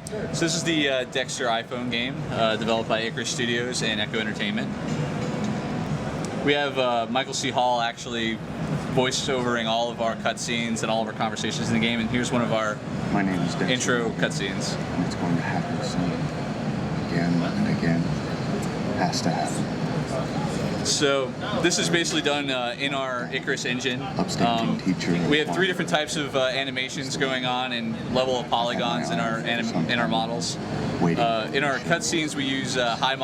So this is the Dexter iPhone game, developed by Icarus Studios and Echo Entertainment. We have Michael C. Hall actually voice-overing all of our cutscenes and all of our conversations in the game, and here's one of our My name is Dexter, intro cutscenes. and it's going to happen soon. Again and again. Has to happen. So this is basically done in our Icarus engine. Upstanding teacher. We have 3 different types of animations going on and level of polygons in our models. In our cutscenes we use high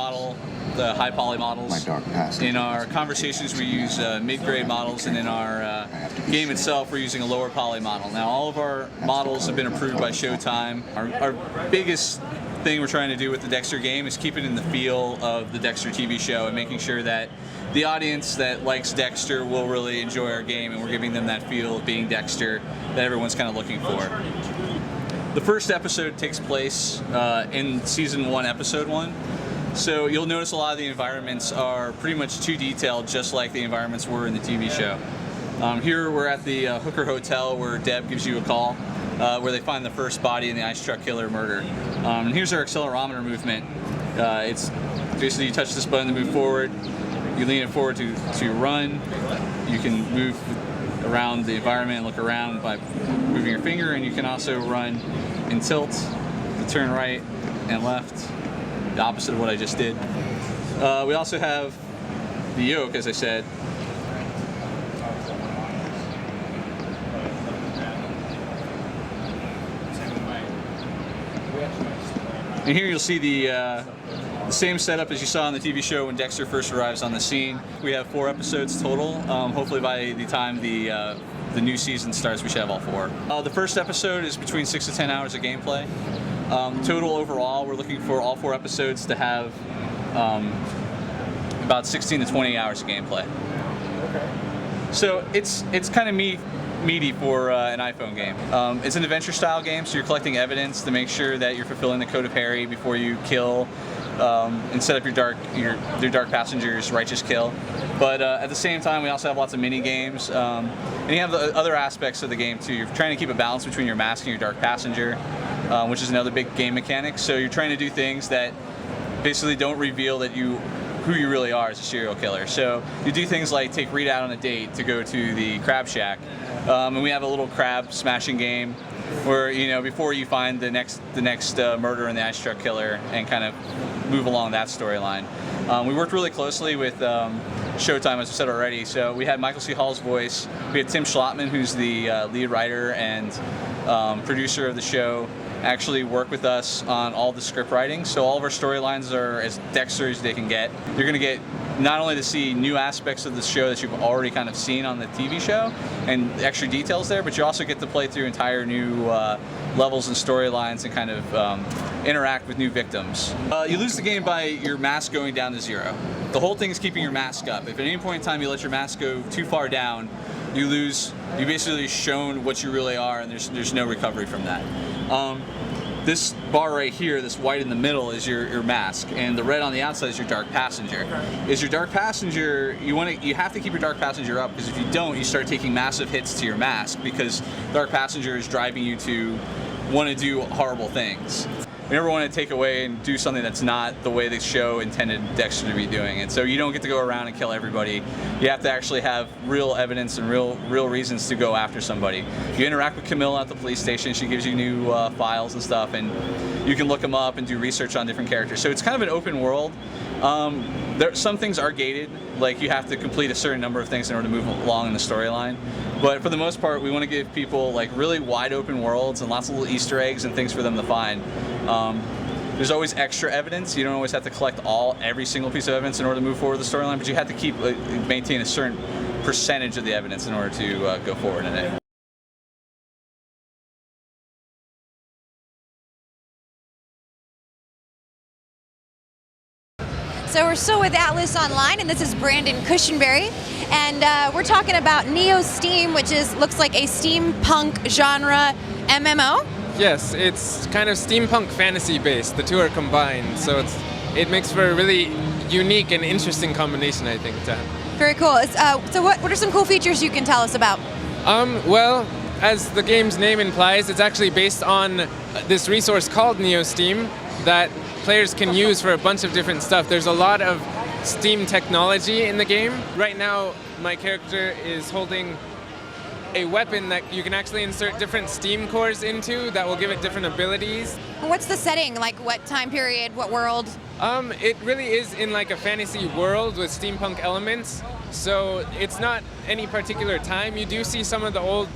poly models. My dark past. In our conversations we use mid-grade models, and in our game itself we're using a lower poly model. Now all of our models have been approved by Showtime. Our biggest thing we're trying to do with the Dexter game is keep it in the feel of the Dexter TV show and making sure that the audience that likes Dexter will really enjoy our game, and we're giving them that feel of being Dexter that everyone's kind of looking for. The first episode takes place in Season 1, Episode 1. So you'll notice a lot of the environments are pretty much too detailed, just like the environments were in the TV show. Here we're at the Hooker Hotel where Deb gives you a call, where they find the first body in the ice truck killer murder. And here's our accelerometer movement. It's basically you touch this button to move forward, you lean it forward to run. You can move around the environment and look around by moving your finger, and you can also run in tilt to turn right and left, the opposite of what I just did. We also have the yoke, as I said. And here you'll see the same setup as you saw on the TV show when Dexter first arrives on the scene. We have 4 episodes total. Hopefully by the time the new season starts, we should have all 4. The first episode is between 6 to 10 hours of gameplay. Total overall, we're looking for all 4 episodes to have about 16 to 20 hours of gameplay. So it's kind of meaty for an iPhone game. It's an adventure-style game, so you're collecting evidence to make sure that you're fulfilling the Code of Harry before you kill and set up your dark passenger's righteous kill. But at the same time, we also have lots of mini games, and you have the other aspects of the game too. You're trying to keep a balance between your mask and your dark passenger, which is another big game mechanic. So you're trying to do things that basically don't reveal that who you really are as a serial killer. So you do things like take Rita out on a date to go to the crab shack, and we have a little crab smashing game where, you know, before you find the next murder in the ice truck killer and kind of move along that storyline. We worked really closely with Showtime, as I said already. So we had Michael C. Hall's voice. We had Tim Schlottman, who's the lead writer and producer of the show, actually work with us on all the script writing. So all of our storylines are as Dexter as they can get. You're going to get not only to see new aspects of the show that you've already kind of seen on the TV show and extra details there, but you also get to play through entire new levels and storylines and kind of interact with new victims. You lose the game by your mask going down to 0. The whole thing is keeping your mask up. If at any point in time you let your mask go too far down, you lose. You basically shown what you really are, and there's no recovery from that. This bar right here, this white in the middle, is your mask, and the red on the outside is your dark passenger. Is your dark passenger? You have to keep your dark passenger up, because if you don't, you start taking massive hits to your mask, because dark passenger is driving you to want to do horrible things. You never want to take away and do something that's not the way the show intended Dexter to be doing it. So you don't get to go around and kill everybody. You have to actually have real evidence and real reasons to go after somebody. You interact with Camilla at the police station. She gives you new files and stuff, and you can look them up and do research on different characters. So it's kind of an open world. Some things are gated, like you have to complete a certain number of things in order to move along in the storyline. But for the most part, we want to give people like really wide open worlds and lots of little Easter eggs and things for them to find. There's always extra evidence. You don't always have to collect every single piece of evidence in order to move forward with the storyline, but you have to maintain a certain percentage of the evidence in order to go forward in it. So we're still with Atlas Online, and this is Brandon Cushenberry, and we're talking about Neo Steam, which looks like a steampunk genre MMO. Yes, it's kind of steampunk fantasy based. The two are combined, so it makes for a really unique and interesting combination, I think. Very cool. So what are some cool features you can tell us about? Well, as the game's name implies, it's actually based on this resource called NeoSteam that players can use for a bunch of different stuff. There's a lot of Steam technology in the game. Right now, my character is holding a weapon that you can actually insert different Steam cores into that will give it different abilities. What's the setting? Like what time period, what world? It really is in like a fantasy world with steampunk elements. So it's not any particular time. You do see some of the old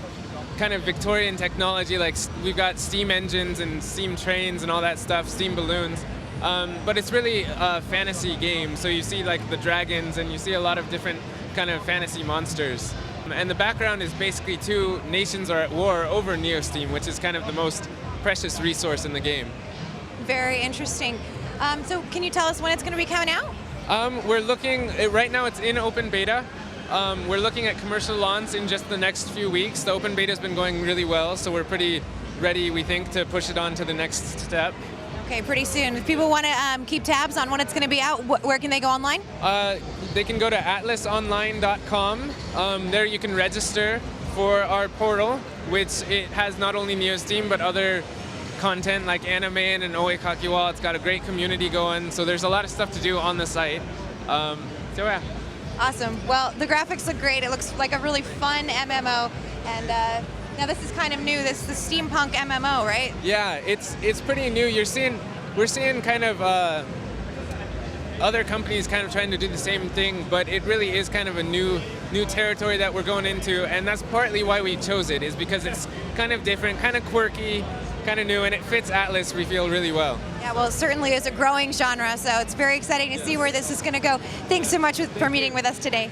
kind of Victorian technology, like we've got steam engines and steam trains and all that stuff, steam balloons. But it's really a fantasy game. So you see like the dragons and you see a lot of different kind of fantasy monsters. And the background is basically two nations are at war over NeoSteam, which is kind of the most precious resource in the game. Very interesting. So can you tell us when it's going to be coming out? We're looking, right now it's in open beta. We're looking at commercial launch in just the next few weeks. The open beta's been going really well, so we're pretty ready, we think, to push it on to the next step. Okay, pretty soon. If people want to keep tabs on when it's going to be out, where can they go online? They can go to atlasonline.com. There you can register for our portal, which it has not only NeoSteam, but other content like anime and an Oe Kakiwa. It's got a great community going, so there's a lot of stuff to do on the site. So yeah. Awesome. Well, the graphics look great. It looks like a really fun MMO, and now this is kind of new. This is the steampunk MMO, right? Yeah, it's pretty new. We're seeing kind of other companies kind of trying to do the same thing, but it really is kind of a new territory that we're going into, and that's partly why we chose it, is because it's kind of different, kind of quirky, kind of new, and it fits Atlas, we feel, really well. Yeah, well, it certainly is a growing genre, so it's very exciting to see where this is going to go. Thanks so much for meeting with us today.